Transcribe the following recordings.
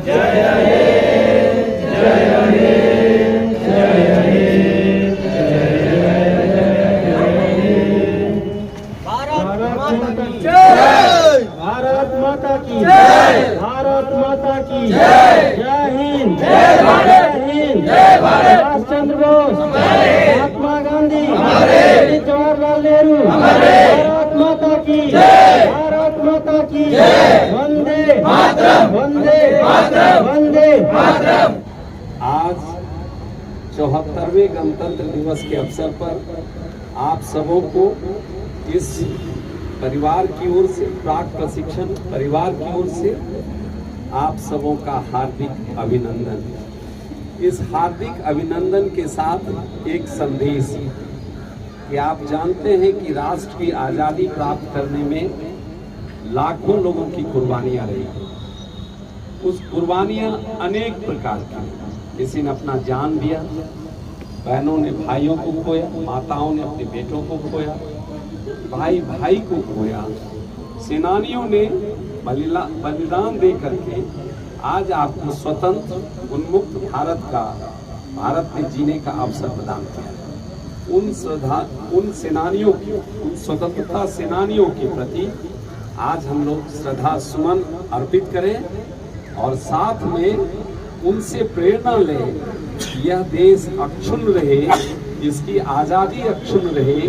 भारत माता की जय। भारत माता की जय। जय हिंद। जय हिंद। सुभाष चंद्र बोस, महात्मा गांधी, पंडित जवाहरलाल नेहरू, भारत माता की जय। भारत माता की जय। वंदे मातरम। वंदे मातरम। वंदे मातरम। आज 74वें गणतंत्र दिवस के अवसर पर आप सबों को इस परिवार की ओर से, प्राक प्रशिक्षण परिवार की ओर से आप सबों का हार्दिक अभिनंदन। इस हार्दिक अभिनंदन के साथ एक संदेश कि आप जानते हैं कि राष्ट्र की आज़ादी प्राप्त करने में लाखों लोगों की कुर्बानियां रही। उस कुर्बानियां अनेक प्रकार की, किसी ने अपना जान दिया, बहनों ने भाइयों को खोया, माताओं ने अपने बेटों को खोया, भाई भाई को खोया, सेनानियों ने बलिदान दे करके आज आपको स्वतंत्र उन्मुक्त भारत में जीने का अवसर प्रदान किया। उन सेनानियों की, उन स्वतंत्रता सेनानियों के प्रति आज हम लोग श्रद्धा सुमन अर्पित करें और साथ में उनसे प्रेरणा लें। यह देश अक्षुण्ण रहे, इसकी आज़ादी अक्षुण्ण रहे,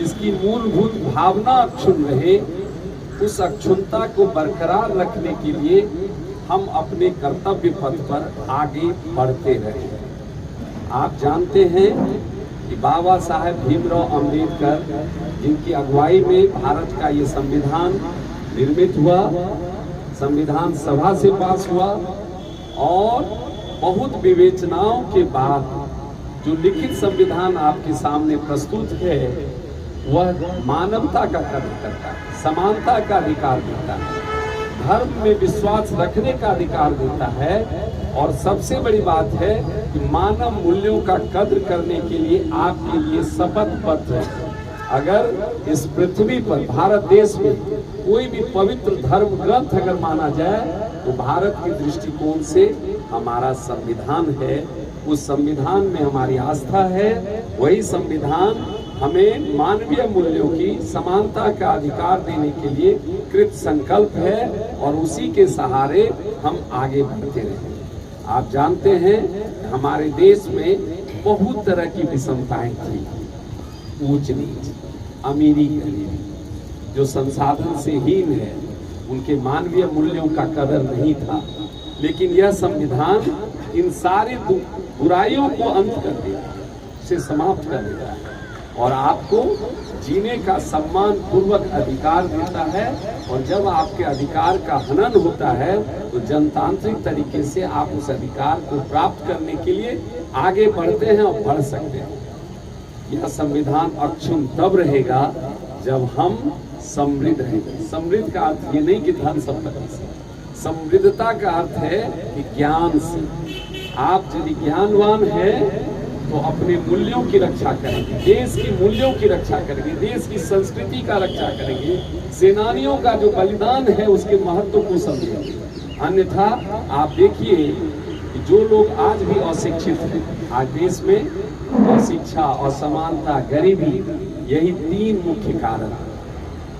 इसकी मूलभूत भावना अक्षुण्ण रहे। उस अक्षुण्णता को बरकरार रखने के लिए हम अपने कर्तव्य पथ पर आगे बढ़ते रहे। आप जानते हैं कि बाबा साहेब भीमराव अम्बेडकर, जिनकी अगुवाई में भारत का ये संविधान निर्मित हुआ, संविधान सभा से पास हुआ और बहुत विवेचनाओं के बाद जो लिखित संविधान आपके सामने प्रस्तुत है, वह मानवता का कदर करता है, समानता का अधिकार देता है, धर्म में विश्वास रखने का अधिकार देता है और सबसे बड़ी बात है कि मानव मूल्यों का कद्र करने के लिए आपके लिए शपथ पत्र है। अगर इस पृथ्वी पर भारत देश में कोई भी पवित्र धर्म ग्रंथ अगर माना जाए तो भारत के दृष्टिकोण से हमारा संविधान है। उस संविधान में हमारी आस्था है। वही संविधान हमें मानवीय मूल्यों की समानता का अधिकार देने के लिए कृत संकल्प है और उसी के सहारे हम आगे बढ़ते रहे। आप जानते हैं हमारे देश में बहुत तरह की विषमताएं थी, ऊंच नीच, अमीरी गरीबी, जो संसाधन से हीन है, उनके मानवीय मूल्यों का कदर नहीं था। लेकिन यह संविधान इन सारी बुराइयों को अंत कर देता, उसे समाप्त कर देता है और आपको जीने का सम्मान पूर्वक अधिकार देता है। और जब आपके अधिकार का हनन होता है तो जनतांत्रिक तरीके से आप उस अधिकार को प्राप्त करने के लिए आगे बढ़ते हैं और बढ़ सकते हैं। यह संविधान अक्षुण्ण तब रहेगा जब हम समृद्ध रहेंगे। समृद्ध का अर्थ ये नहीं कि धन संपत्ति से, समृद्धता का अर्थ है कि ज्ञान से। आप यदि ज्ञानवान हैं तो अपने मूल्यों की रक्षा करेंगे, देश की मूल्यों की रक्षा करेंगे, देश की संस्कृति का रक्षा करेंगे, सेनानियों का जो बलिदान है उसके महत्व को समझेंगे। अन्यथा आप देखिए कि जो लोग आज भी अशिक्षित हैं, आज देश में अशिक्षा, असमानता, गरीबी, यही 3 मुख्य कारण हैं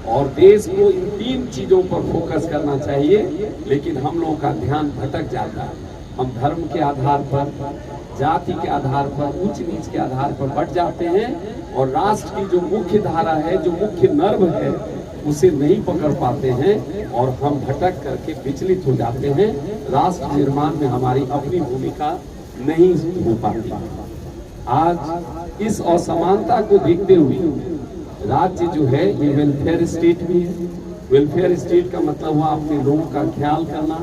और देश को इन 3 चीजों पर फोकस करना चाहिए। लेकिन हम लोगों का ध्यान भटक जाता है। हम धर्म के आधार पर, जाति के आधार पर, ऊंच नीच के आधार पर बढ़ जाते हैं और राष्ट्र की जो मुख्य धारा है, जो मुख्य नर्व है, उसे नहीं पकड़ पाते हैं और हम भटक करके विचलित हो जाते हैं। राष्ट्र निर्माण में हमारी अपनी भूमिका नहीं हो पाती। आज इस असमानता को देखते हुए राज्य जो है ये वेलफेयर स्टेट भी है। वेलफेयर स्टेट का मतलब हुआ अपने लोगों का ख्याल करना,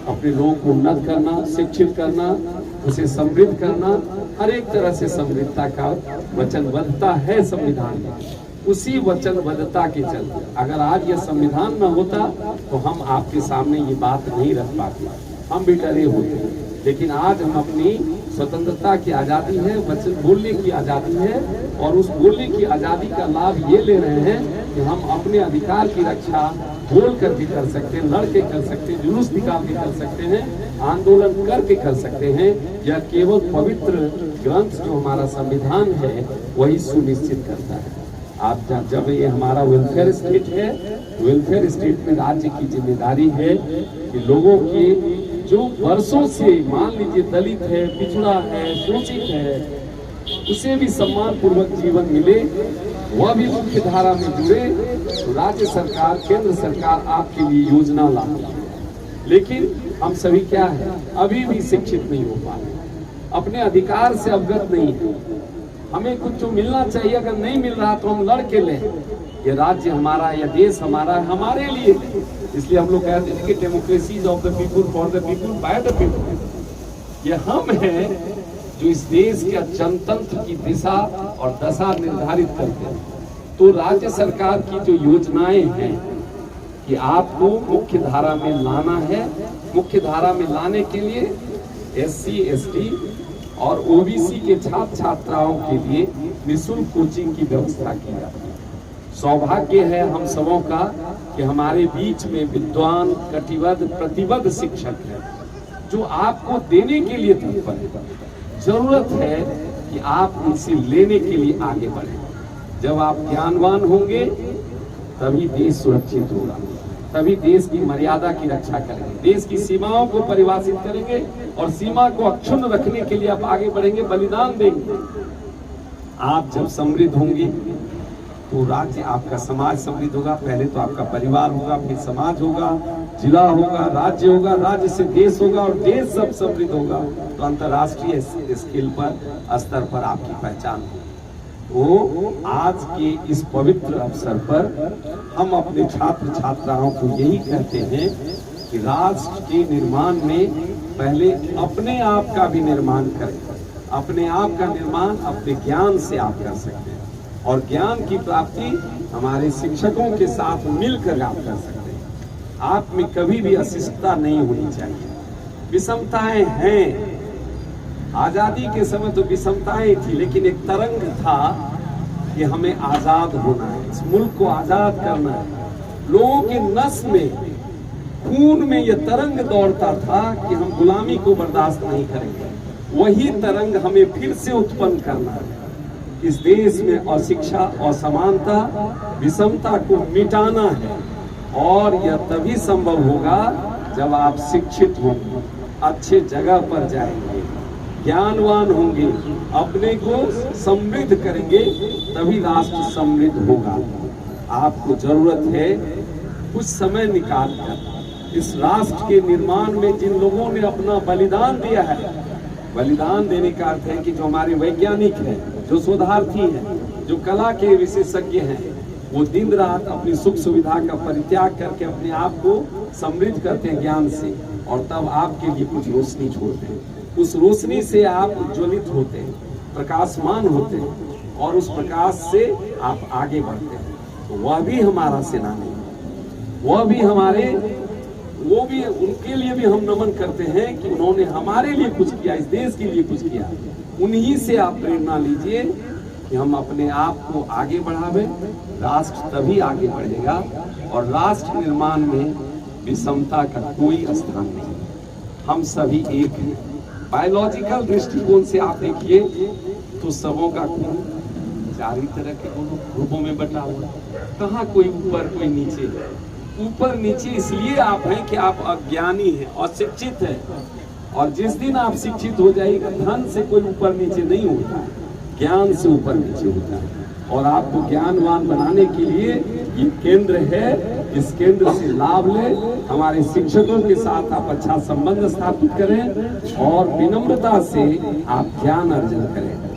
अपने लोगों को उन्नत करना, शिक्षित करना, उसे समृद्ध करना। हर एक तरह से समृद्धता का वचनबद्धता है संविधान में। उसी वचनबद्धता के चलते अगर आज यह संविधान न होता तो हम आपके सामने ये बात नहीं रख पाते, हम भी डरे होते। लेकिन आज हम अपनी स्वतंत्रता की आज़ादी है, वचन बोलने की आज़ादी है और उस बोलने की आज़ादी का लाभ ये ले रहे हैं कि हम अपने अधिकार की रक्षा बोल कर भी कर सकते हैं, लड़ के कर सकते हैं, जुलूस निकाल के कर सकते हैं, आंदोलन करके कर सकते हैं। यह केवल पवित्र ग्रंथ जो हमारा संविधान है वही सुनिश्चित करता है। आप जब ये हमारा वेलफेयर स्टेट है, वेलफेयर स्टेट में राज्य की जिम्मेदारी है कि लोगों के जो वर्षों से, मान लीजिए दलित है, पिछड़ा है, शोषित है, उसे भी सम्मान पूर्वक जीवन मिले, वह भी मुख्य धारा में जुड़े। तो राज्य सरकार, केंद्र सरकार आपके लिए योजना लाती है। लेकिन हम सभी क्या है, अभी भी शिक्षित नहीं हो पा रहे, अपने अधिकार से अवगत नहीं है। हमें कुछ जो मिलना चाहिए अगर नहीं मिल रहा तो हम लड़ के लें। ये राज्य हमारा, यह देश हमारा, हमारे लिए। इसलिए हम लोग कहते हैं कि democracy is of the people, for the people, by the people. ये हम हैं जो इस देश के जनतंत्र की दिशा और दशा निर्धारित करते हैं। तो राज्य सरकार की जो योजनाएं हैं कि आपको मुख्य धारा में लाना है, मुख्य धारा में लाने के लिए SC, ST और OBC के छात्र छात्राओं के लिए निःशुल्क कोचिंग की व्यवस्था की जाती है। सौभाग्य है हम सबों का कि हमारे बीच में विद्वान, कटिबद्ध, प्रतिबद्ध शिक्षक हैं जो आपको देने के लिए तत्पर है। जरूरत है कि आप उनसे लेने के लिए आगे बढ़ें। जब आप ज्ञानवान होंगे तभी देश सुरक्षित होगा, तभी देश की मर्यादा की रक्षा करेंगे, देश की सीमाओं को परिभाषित करेंगे और सीमा को अक्षुण्ण रखने के लिए आप आगे बढ़ेंगे, बलिदान देंगे। आप जब समृद्ध होंगे तो राज्य, आपका समाज समृद्ध होगा। पहले तो आपका परिवार होगा, फिर समाज होगा, जिला होगा, राज्य होगा, राज्य से देश होगा और देश सब समृद्ध होगा तो अंतर्राष्ट्रीय स्केल पर, स्तर पर आपकी पहचान होगी। तो आज के इस पवित्र अवसर पर हम अपने छात्र छात्राओं को यही कहते हैं कि राष्ट्र के निर्माण में पहले अपने आप का भी निर्माण करें। अपने आप का निर्माण अपने ज्ञान से आप कर सकते हैं और ज्ञान की प्राप्ति हमारे शिक्षकों के साथ मिलकर आप कर सकते हैं। आप में कभी भी अशिष्टता नहीं होनी चाहिए। विषमताएं हैं, आजादी के समय तो विषमताएं थी, लेकिन एक तरंग था कि हमें आजाद होना है, इस मुल्क को आजाद करना है। लोगों के नस में, खून में यह तरंग दौड़ता था कि हम गुलामी को बर्दाश्त नहीं करेंगे। वही तरंग हमें फिर से उत्पन्न करना है। इस देश में अशिक्षा, असमानता, विषमता को मिटाना है और यह तभी संभव होगा जब आप शिक्षित होंगे, अच्छे जगह पर जाएंगे, ज्ञानवान होंगे, अपने को समृद्ध करेंगे, तभी राष्ट्र समृद्ध होगा। आपको जरूरत है कुछ समय निकालकर इस राष्ट्र के निर्माण में जिन लोगों ने अपना बलिदान दिया है, बलिदान देने का अर्थ है कि जो हमारे वैज्ञानिक हैं, जो शोधार्थी हैं, जो कला के विशेषज्ञ हैं, वो दिन रात अपनी सुख सुविधा का परित्याग करके अपने आप को समृद्ध करते हैं ज्ञान से और तब आपके लिए कुछ रोशनी छोड़ते हैं। उस रोशनी से आप उज्ज्वलित होते हैं, प्रकाशमान होते हैं और उस प्रकाश से आप आगे बढ़ते हैं। तो वह भी हमारा सेनानी है, वह भी हमारे, वो भी, उनके लिए भी हम नमन करते हैं कि उन्होंने हमारे लिए कुछ किया, इस देश के लिए कुछ किया। उन्हीं से आप प्रेरणा लीजिए कि हम अपने आप को आगे बढ़ावें। राष्ट्र तभी आगे बढ़ेगा और राष्ट्र निर्माण में विषमता का कोई स्थान नहीं। हम सभी एक हैं। बायोलॉजिकल दृष्टिकोण से आप देखिए तो सबों का खून चार ही तरह के ग्रुपों में बटा हुआ, कहाँ कोई ऊपर कोई नीचे। ऊपर नीचे इसलिए आप हैं कि आप अज्ञानी हैं, अशिक्षित हैं, और जिस दिन आप शिक्षित हो जाएगा, धन से कोई ऊपर नीचे नहीं होता, ज्ञान से ऊपर नीचे होता है। और आपको ज्ञानवान बनाने के लिए ये केंद्र है, इस केंद्र से लाभ लें। हमारे शिक्षकों के साथ आप अच्छा संबंध स्थापित करें और विनम्रता से आप ज्ञान अर्जन करें।